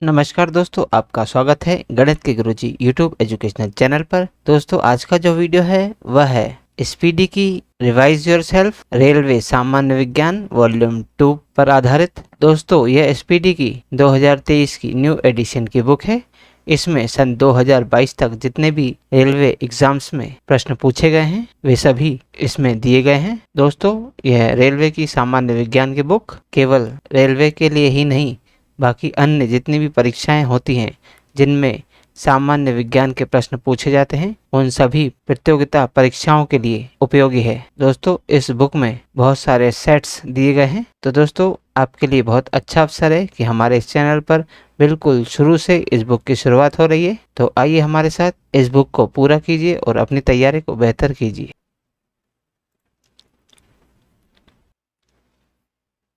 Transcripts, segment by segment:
नमस्कार दोस्तों, आपका स्वागत है गणित के गुरुजी यूट्यूब एजुकेशनल चैनल पर। दोस्तों, आज का जो वीडियो है वह है स्पीडी की रिवाइज योरसेल्फ रेलवे सामान्य विज्ञान वॉल्यूम 2 पर आधारित। दोस्तों, यह स्पीडी की 2023 की न्यू एडिशन की बुक है। इसमें सन 2022 तक जितने भी रेलवे एग्जाम्स में प्रश्न पूछे गए हैं वे सभी इसमें दिए गए हैं। दोस्तों, यह रेलवे की सामान्य विज्ञान की बुक केवल रेलवे के लिए ही नहीं, बाकी अन्य जितनी भी परीक्षाएं होती हैं जिनमें सामान्य विज्ञान के प्रश्न पूछे जाते हैं उन सभी प्रतियोगिता परीक्षाओं के लिए उपयोगी है। दोस्तों, इस बुक में बहुत सारे सेट्स दिए गए हैं। तो दोस्तों, आपके लिए बहुत अच्छा अवसर है कि हमारे इस चैनल पर बिल्कुल शुरू से इस बुक की शुरुआत हो रही है। तो आइए हमारे साथ इस बुक को पूरा कीजिए और अपनी तैयारी को बेहतर कीजिए।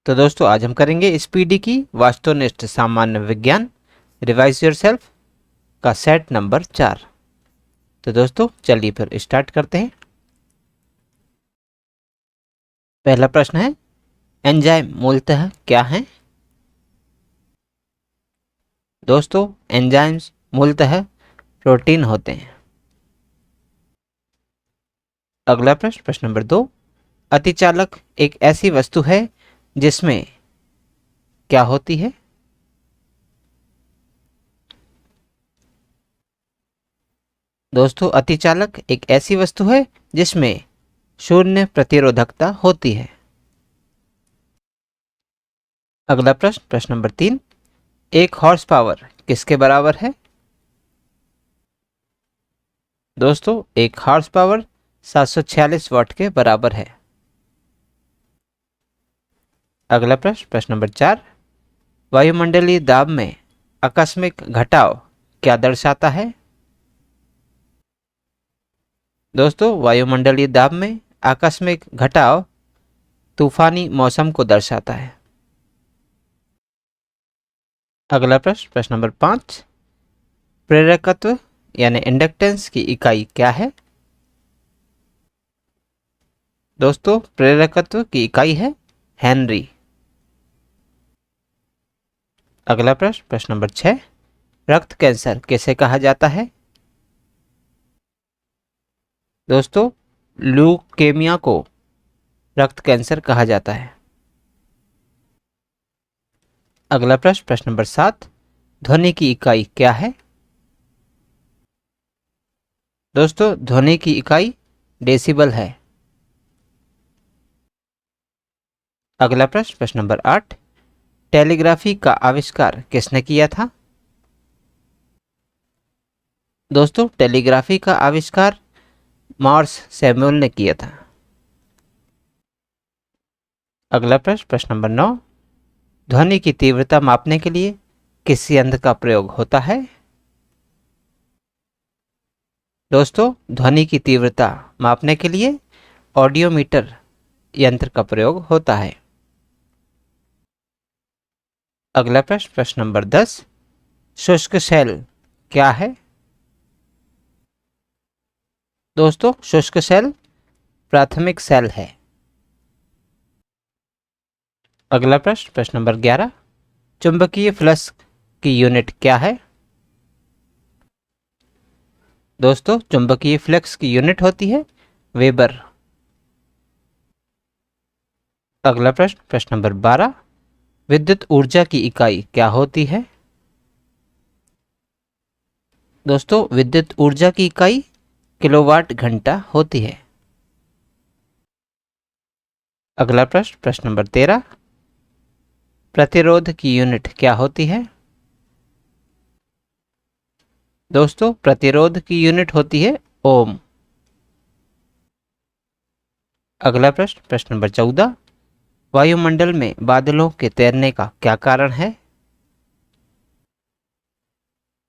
तो दोस्तों, आज हम करेंगे स्पीडी की वास्तुनिष्ठ सामान्य विज्ञान रिवाइज योरसेल्फ का सेट नंबर 4। तो दोस्तों, चलिए फिर स्टार्ट करते हैं। पहला प्रश्न है, एंजाइम मूलतः क्या है? दोस्तों, एंजाइम्स मूलतः प्रोटीन होते हैं। अगला प्रश्न, प्रश्न नंबर 2, अतिचालक एक ऐसी वस्तु है जिसमें क्या होती है? दोस्तों, अतिचालक एक ऐसी वस्तु है जिसमें शून्य प्रतिरोधकता होती है। अगला प्रश्न, प्रश्न नंबर 3, एक हॉर्स पावर किसके बराबर है? दोस्तों, एक हॉर्स पावर 746 वाट के बराबर है। अगला प्रश्न, प्रश्न नंबर 4, वायुमंडलीय दाब में आकस्मिक घटाव क्या दर्शाता है? दोस्तों, वायुमंडलीय दाब में आकस्मिक घटाव तूफानी मौसम को दर्शाता है। अगला प्रश्न, प्रश्न नंबर 5, प्रेरकत्व यानी इंडक्टेंस की इकाई क्या है? दोस्तों, प्रेरकत्व की इकाई है हेनरी। अगला प्रश्न, प्रश्न नंबर 6, रक्त कैंसर किसे कहा जाता है? दोस्तों, ल्यूकेमिया को रक्त कैंसर कहा जाता है। अगला प्रश्न, प्रश्न नंबर 7, ध्वनि की इकाई क्या है? दोस्तों, ध्वनि की इकाई डेसिबल है। अगला प्रश्न, प्रश्न नंबर 8, टेलीग्राफी का आविष्कार किसने किया था? दोस्तों, टेलीग्राफी का आविष्कार मॉर्स सैमुअल ने किया था। अगला प्रश्न, प्रश्न नंबर 9, ध्वनि की तीव्रता मापने के लिए किस यंत्र का प्रयोग होता है? दोस्तों, ध्वनि की तीव्रता मापने के लिए ऑडियोमीटर यंत्र का प्रयोग होता है। अगला प्रश्न, प्रश्न नंबर 10, शुष्क सेल क्या है? दोस्तों, शुष्क सेल प्राथमिक सेल है। अगला प्रश्न, प्रश्न नंबर 11, चुंबकीय फ्लक्स की यूनिट क्या है? दोस्तों, चुंबकीय फ्लक्स की यूनिट होती है वेबर। अगला प्रश्न, प्रश्न नंबर 12, विद्युत ऊर्जा की इकाई क्या होती है? दोस्तों, विद्युत ऊर्जा की इकाई किलोवाट घंटा होती है। अगला प्रश्न, प्रश्न नंबर 13, प्रतिरोध की यूनिट क्या होती है? दोस्तों, प्रतिरोध की यूनिट होती है ओम। अगला प्रश्न, प्रश्न नंबर 14, वायुमंडल में बादलों के तैरने का क्या कारण है?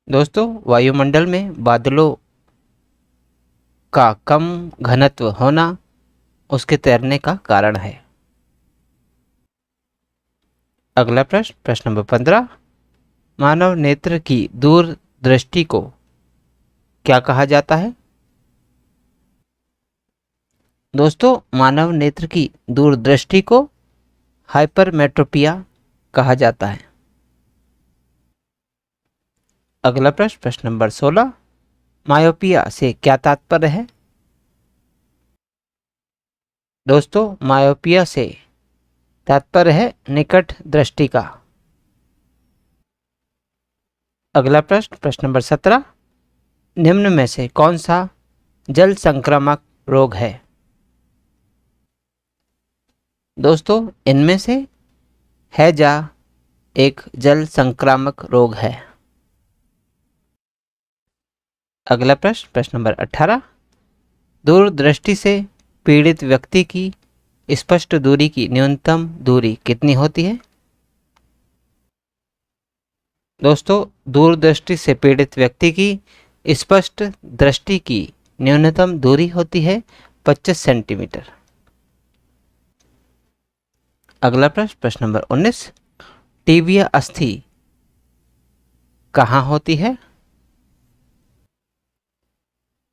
दोस्तों, वायुमंडल में बादलों का कम घनत्व होना उसके तैरने का कारण है। अगला प्रश्न, प्रश्न नंबर 15, मानव नेत्र की दूरदृष्टि को क्या कहा जाता है? दोस्तों, मानव नेत्र की दूरदृष्टि को हाइपरमेट्रोपिया कहा जाता है। अगला प्रश्न, प्रश्न नंबर 16, मायोपिया से क्या तात्पर्य है? दोस्तों, मायोपिया से तात्पर्य है निकट दृष्टि का। अगला प्रश्न, प्रश्न नंबर 17, निम्न में से कौन सा जल संक्रामक रोग है? दोस्तों, इनमें से हैजा एक जल संक्रामक रोग है। अगला प्रश्न, प्रश्न नंबर 18, दूरदृष्टि से पीड़ित व्यक्ति की स्पष्ट दूरी की न्यूनतम दूरी कितनी होती है? दोस्तों, दूरदृष्टि से पीड़ित व्यक्ति की स्पष्ट दृष्टि की न्यूनतम दूरी होती है 25 सेंटीमीटर। अगला प्रश्न, प्रश्न नंबर 19, टिबिया अस्थि कहाँ होती है?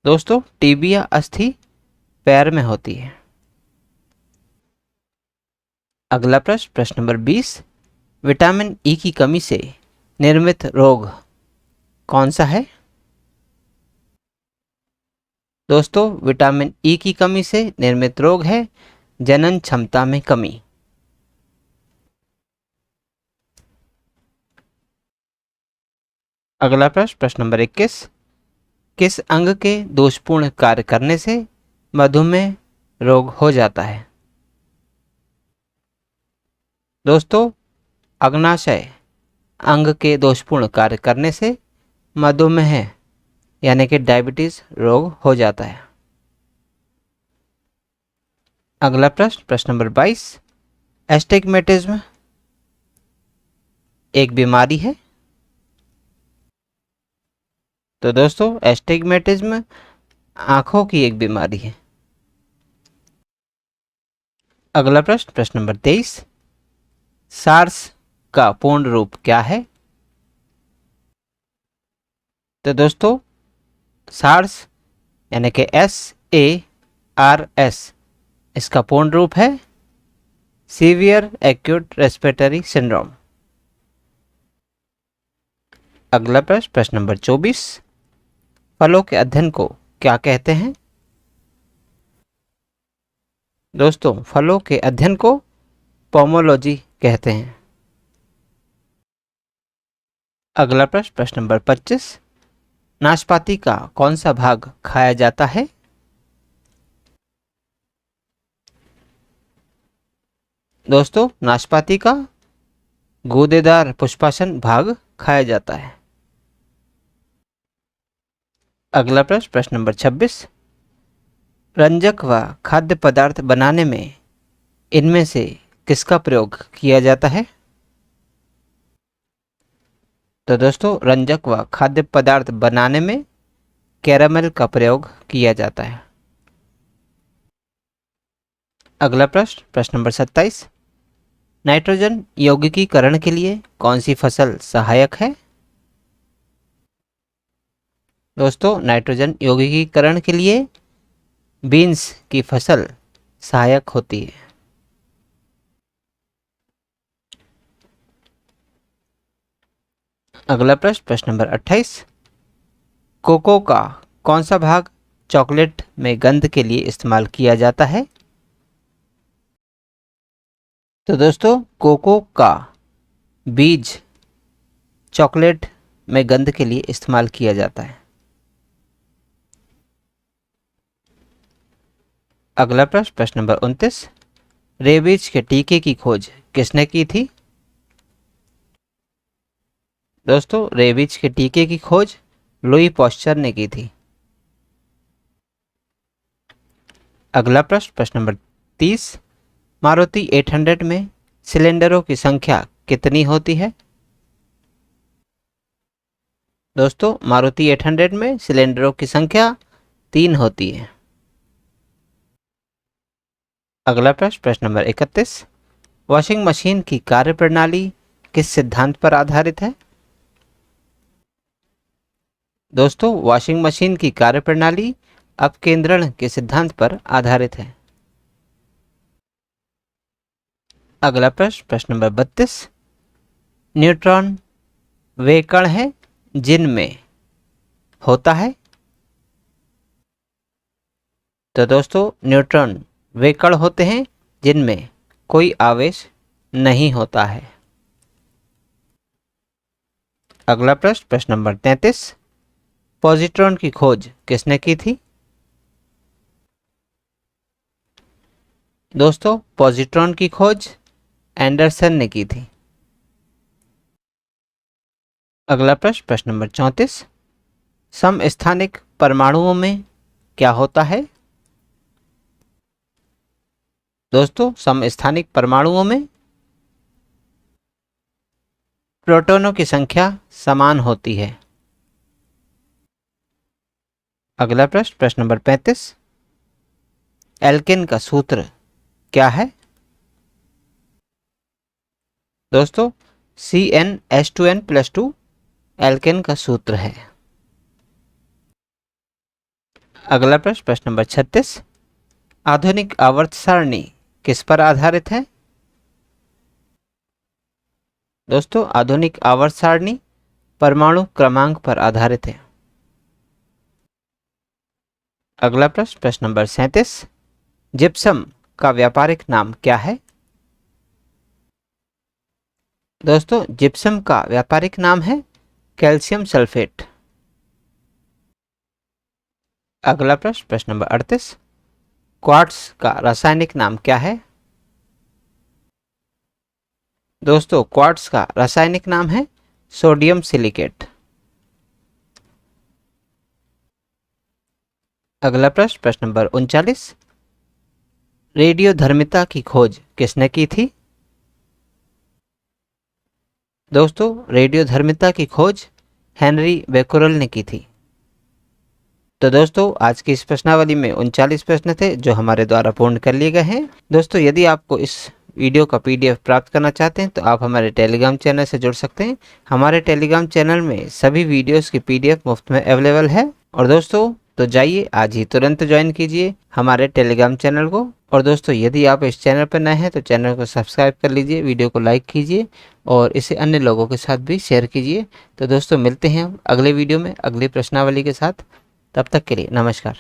दोस्तों, टिबिया अस्थि पैर में होती है। अगला प्रश्न, प्रश्न नंबर 20, विटामिन ई की कमी से निर्मित रोग कौन सा है? दोस्तों, विटामिन ई की कमी से निर्मित रोग है जनन क्षमता में कमी। अगला प्रश्न, प्रश्न नंबर 21, किस अंग के दोषपूर्ण कार्य करने से मधुमेह रोग हो जाता है? दोस्तों, अग्नाशय अंग के दोषपूर्ण कार्य करने से मधुमेह यानी कि डायबिटीज रोग हो जाता है। अगला प्रश्न, प्रश्न नंबर 22, एस्टिग्मेटिज्म एक बीमारी है? तो दोस्तों, एस्टिग्मेटिज्म आंखों की एक बीमारी है। अगला प्रश्न, प्रश्न नंबर 23, सार्स का पूर्ण रूप क्या है? तो दोस्तों, सार्स यानी कि SARS इसका पूर्ण रूप है सीवियर एक्यूट रेस्पिरेटरी सिंड्रोम। अगला प्रश्न, प्रश्न नंबर 24, फलों के अध्ययन को क्या कहते हैं? दोस्तों, फलों के अध्ययन को पोमोलॉजी कहते हैं। अगला प्रश्न, प्रश्न नंबर 25, नाशपाती का कौन सा भाग खाया जाता है? दोस्तों, नाशपाती का गूदेदार पुष्पासन भाग खाया जाता है। अगला प्रश्न, प्रश्न नंबर 26, रंजक व खाद्य पदार्थ बनाने में इनमें से किसका प्रयोग किया जाता है? तो दोस्तों, रंजक व खाद्य पदार्थ बनाने में कैरामल का प्रयोग किया जाता है। अगला प्रश्न, प्रश्न नंबर 27, नाइट्रोजन यौगिकीकरण के लिए कौन सी फसल सहायक है? दोस्तों, नाइट्रोजन यौगिकीकरण के लिए बीन्स की फसल सहायक होती है। अगला प्रश्न, प्रश्न नंबर 28, कोको का कौन सा भाग चॉकलेट में गंध के लिए इस्तेमाल किया जाता है? तो दोस्तों, कोको का बीज चॉकलेट में गंध के लिए इस्तेमाल किया जाता है। अगला प्रश्न, प्रश्न नंबर 29, रेबीज के टीके की खोज किसने की थी? दोस्तों, रेबीज के टीके की खोज लुई पॉस्चर ने की थी। अगला प्रश्न, प्रश्न नंबर 30, मारुति 800 में सिलेंडरों की संख्या कितनी होती है? दोस्तों, मारुति 800 में सिलेंडरों की संख्या 3 होती है। अगला प्रश्न, प्रश्न नंबर 31, वॉशिंग मशीन की कार्यप्रणाली किस सिद्धांत पर आधारित है? दोस्तों, वॉशिंग मशीन की कार्यप्रणाली अपकेंद्रण के सिद्धांत पर आधारित है। अगला प्रश्न, प्रश्न नंबर 32, न्यूट्रॉन वे कण हैं जिनमें होता है? तो दोस्तों न्यूट्रॉन वे कण होते हैं जिनमें कोई आवेश नहीं होता है। अगला प्रश्न, प्रश्न नंबर 33, पॉजिट्रॉन की खोज किसने की थी? दोस्तों पॉजिट्रॉन की खोज एंडरसन ने की थी। अगला प्रश्न, प्रश्न नंबर 34, समस्थानिक परमाणुओं में क्या होता है? दोस्तों समस्थानिक परमाणुओं में प्रोटॉनों की संख्या समान होती है। अगला प्रश्न, प्रश्न नंबर 35, एल्केन का सूत्र क्या है? दोस्तों CnH2n+2 एल्केन का सूत्र है। अगला प्रश्न, प्रश्न नंबर 36, आधुनिक आवर्त सारणी किस पर आधारित है? दोस्तों आधुनिक आवर्त सारणी परमाणु क्रमांक पर आधारित है। अगला प्रश्न, प्रश्न नंबर 37, जिप्सम का व्यापारिक नाम क्या है? दोस्तों जिप्सम का व्यापारिक नाम है कैल्शियम सल्फेट। अगला प्रश्न, प्रश्न नंबर 38, क्वार्ट्ज का रासायनिक नाम क्या है? दोस्तों क्वार्ट्ज का रासायनिक नाम है सोडियम सिलिकेट। अगला प्रश्न, प्रश्न नंबर 39, रेडियोधर्मिता की खोज किसने की थी? दोस्तों रेडियोधर्मिता की खोज हेनरी बेक्यूरेल ने की थी। तो दोस्तों आज की इस प्रश्नावली में 39 प्रश्न थे जो हमारे द्वारा पूर्ण कर लिए गए हैं। दोस्तों यदि आपको इस वीडियो का PDF प्राप्त करना चाहते हैं तो आप हमारे टेलीग्राम चैनल से जुड़ सकते हैं। हमारे टेलीग्राम चैनल में सभी वीडियोस की PDF मुफ्त में अवेलेबल है। और दोस्तों तो जाइए आज ही तुरंत ज्वाइन कीजिए हमारे टेलीग्राम चैनल को। और दोस्तों यदि आप इस चैनल पर नए हैं तो चैनल को सब्सक्राइब कर लीजिए, वीडियो को लाइक कीजिए और इसे अन्य लोगों के साथ भी शेयर कीजिए। तो दोस्तों मिलते हैं अगले वीडियो में अगली प्रश्नावली के साथ। तब तक के लिए नमस्कार।